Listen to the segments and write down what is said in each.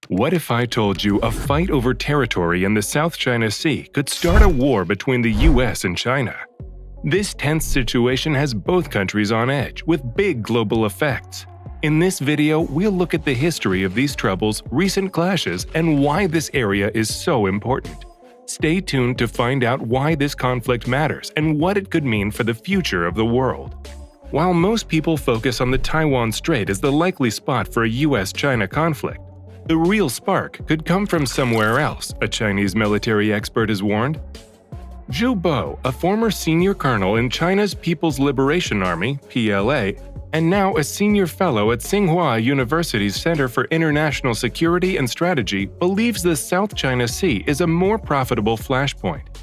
What if I told you a fight over territory in the South China Sea could start a war between the US and China? This tense situation has both countries on edge, with big global effects. In this video, we'll look at the history of these troubles, recent clashes, and why this area is so important. Stay tuned to find out why this conflict matters and what it could mean for the future of the world. While most people focus on the Taiwan Strait as the likely spot for a US-China conflict, the real spark could come from somewhere else, a Chinese military expert has warned. Zhu Bo, a former senior colonel in China's People's Liberation Army (PLA), and now a senior fellow at Tsinghua University's Center for International Security and Strategy, believes the South China Sea is a more profitable flashpoint.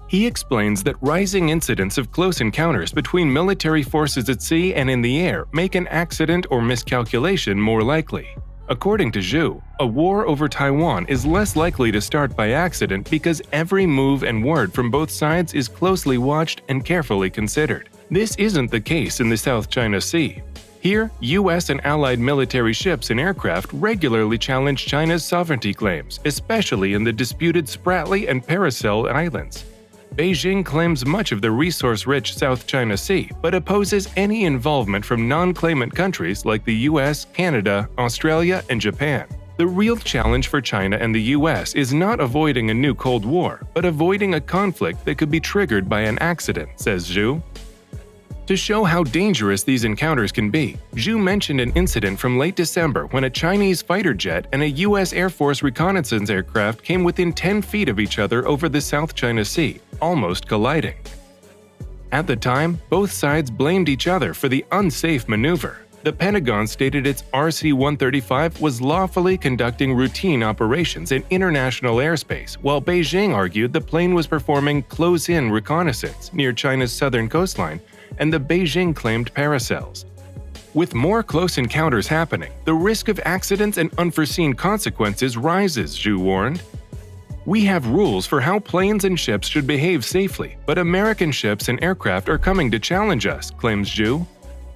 He explains that rising incidents of close encounters between military forces at sea and in the air make an accident or miscalculation more likely. According to Zhu, a war over Taiwan is less likely to start by accident because every move and word from both sides is closely watched and carefully considered. This isn't the case in the South China Sea. Here, US and allied military ships and aircraft regularly challenge China's sovereignty claims, especially in the disputed Spratly and Paracel Islands. Beijing claims much of the resource-rich South China Sea, but opposes any involvement from non-claimant countries like the US, Canada, Australia, and Japan. The real challenge for China and the US is not avoiding a new Cold War, but avoiding a conflict that could be triggered by an accident, says Zhu. To show how dangerous these encounters can be, Zhu mentioned an incident from late December when a Chinese fighter jet and a US Air Force reconnaissance aircraft came within 10 feet of each other over the South China Sea, almost colliding. At the time, both sides blamed each other for the unsafe maneuver. The Pentagon stated its RC-135 was lawfully conducting routine operations in international airspace, while Beijing argued the plane was performing close-in reconnaissance near China's southern coastline, and the Beijing claimed paracels. With more close encounters happening, the risk of accidents and unforeseen consequences rises, Zhu warned. We have rules for how planes and ships should behave safely, but American ships and aircraft are coming to challenge us, claims Zhu.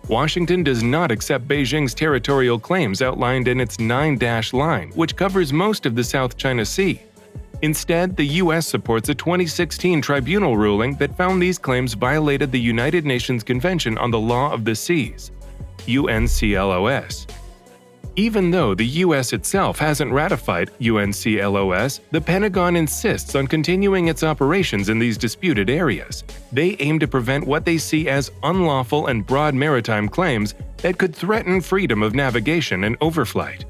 Washington does not accept Beijing's territorial claims outlined in its 9-dash line, which covers most of the South China Sea. Instead, the U.S. supports a 2016 tribunal ruling that found these claims violated the United Nations Convention on the Law of the Seas, UNCLOS. Even though the U.S. itself hasn't ratified UNCLOS, the Pentagon insists on continuing its operations in these disputed areas. They aim to prevent what they see as unlawful and broad maritime claims that could threaten freedom of navigation and overflight.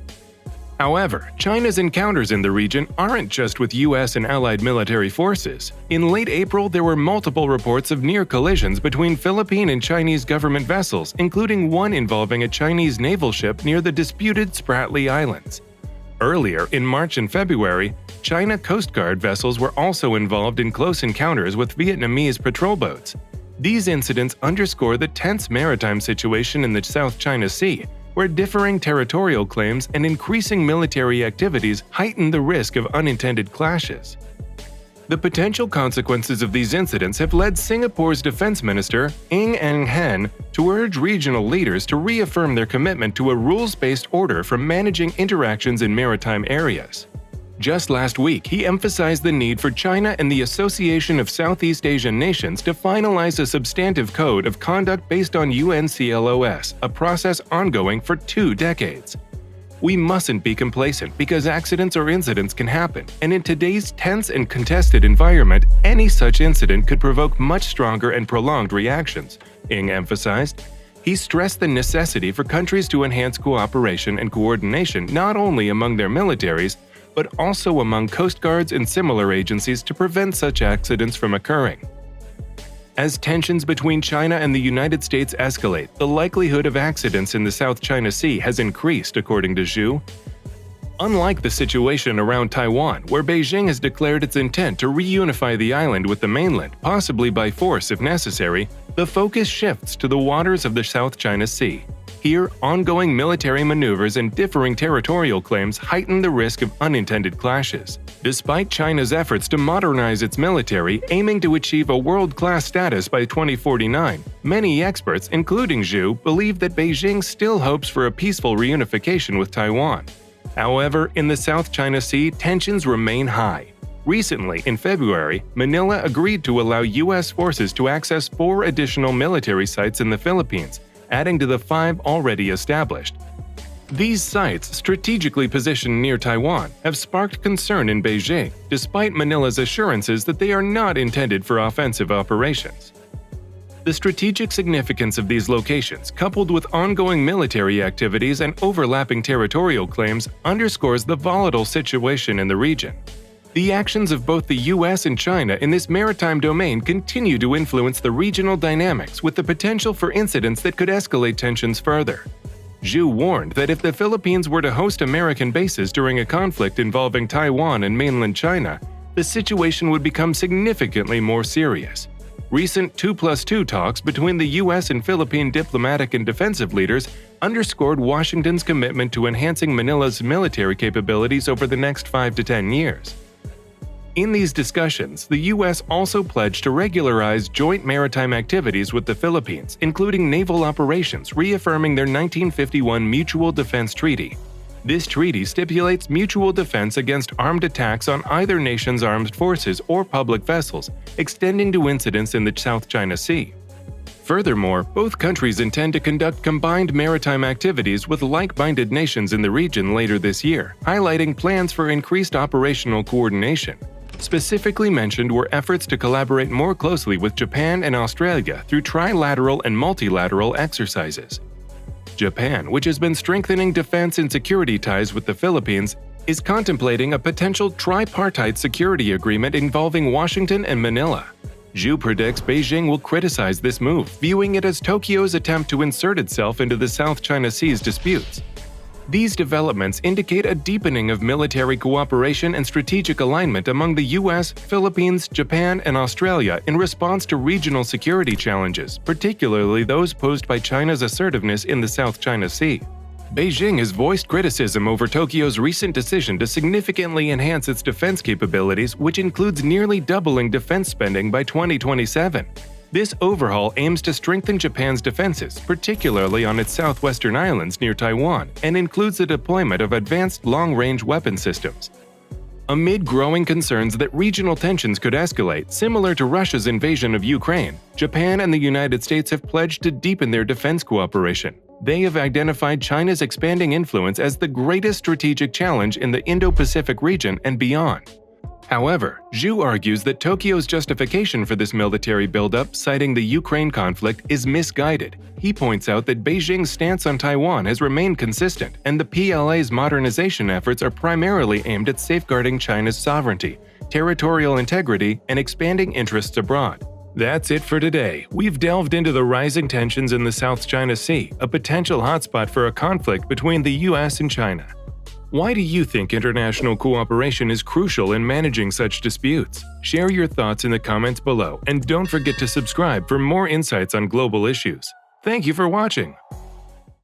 However, China's encounters in the region aren't just with US and allied military forces. In late April, there were multiple reports of near collisions between Philippine and Chinese government vessels, including one involving a Chinese naval ship near the disputed Spratly Islands. Earlier, in March and February, China Coast Guard vessels were also involved in close encounters with Vietnamese patrol boats. These incidents underscore the tense maritime situation in the South China Sea, where differing territorial claims and increasing military activities heighten the risk of unintended clashes. The potential consequences of these incidents have led Singapore's Defense Minister, Ng Eng Hen, to urge regional leaders to reaffirm their commitment to a rules-based order for managing interactions in maritime areas. Just last week, he emphasized the need for China and the Association of Southeast Asian Nations to finalize a substantive code of conduct based on UNCLOS, a process ongoing for 2 decades. We mustn't be complacent because accidents or incidents can happen, and in today's tense and contested environment, any such incident could provoke much stronger and prolonged reactions, Ng emphasized. He stressed the necessity for countries to enhance cooperation and coordination not only among their militaries, but also among coast guards and similar agencies to prevent such accidents from occurring. As tensions between China and the United States escalate, the likelihood of accidents in the South China Sea has increased, according to Zhu. Unlike the situation around Taiwan, where Beijing has declared its intent to reunify the island with the mainland, possibly by force if necessary, the focus shifts to the waters of the South China Sea. Here, ongoing military maneuvers and differing territorial claims heighten the risk of unintended clashes. Despite China's efforts to modernize its military, aiming to achieve a world-class status by 2049, many experts, including Zhu, believe that Beijing still hopes for a peaceful reunification with Taiwan. However, in the South China Sea, tensions remain high. Recently, in February, Manila agreed to allow U.S. forces to access 4 additional military sites in the Philippines, adding to the 5 already established. These sites, strategically positioned near Taiwan, have sparked concern in Beijing, despite Manila's assurances that they are not intended for offensive operations. The strategic significance of these locations, coupled with ongoing military activities and overlapping territorial claims, underscores the volatile situation in the region. The actions of both the U.S. and China in this maritime domain continue to influence the regional dynamics, with the potential for incidents that could escalate tensions further. Zhu warned that if the Philippines were to host American bases during a conflict involving Taiwan and mainland China, the situation would become significantly more serious. Recent 2+2 talks between the U.S. and Philippine diplomatic and defensive leaders underscored Washington's commitment to enhancing Manila's military capabilities over the next 5 to 10 years. In these discussions, the U.S. also pledged to regularize joint maritime activities with the Philippines, including naval operations, reaffirming their 1951 Mutual Defense Treaty. This treaty stipulates mutual defense against armed attacks on either nation's armed forces or public vessels, extending to incidents in the South China Sea. Furthermore, both countries intend to conduct combined maritime activities with like-minded nations in the region later this year, highlighting plans for increased operational coordination. Specifically mentioned were efforts to collaborate more closely with Japan and Australia through trilateral and multilateral exercises. Japan, which has been strengthening defense and security ties with the Philippines, is contemplating a potential tripartite security agreement involving Washington and Manila. Zhu predicts Beijing will criticize this move, viewing it as Tokyo's attempt to insert itself into the South China Sea's disputes. These developments indicate a deepening of military cooperation and strategic alignment among the U.S., Philippines, Japan, and Australia in response to regional security challenges, particularly those posed by China's assertiveness in the South China Sea. Beijing has voiced criticism over Tokyo's recent decision to significantly enhance its defense capabilities, which includes nearly doubling defense spending by 2027. This overhaul aims to strengthen Japan's defenses, particularly on its southwestern islands near Taiwan, and includes the deployment of advanced long-range weapon systems. Amid growing concerns that regional tensions could escalate, similar to Russia's invasion of Ukraine, Japan and the United States have pledged to deepen their defense cooperation. They have identified China's expanding influence as the greatest strategic challenge in the Indo-Pacific region and beyond. However, Zhu argues that Tokyo's justification for this military buildup, citing the Ukraine conflict, is misguided. He points out that Beijing's stance on Taiwan has remained consistent, and the PLA's modernization efforts are primarily aimed at safeguarding China's sovereignty, territorial integrity, and expanding interests abroad. That's it for today. We've delved into the rising tensions in the South China Sea, a potential hotspot for a conflict between the U.S. and China. Why do you think international cooperation is crucial in managing such disputes? Share your thoughts in the comments below, and don't forget to subscribe for more insights on global issues. Thank you for watching.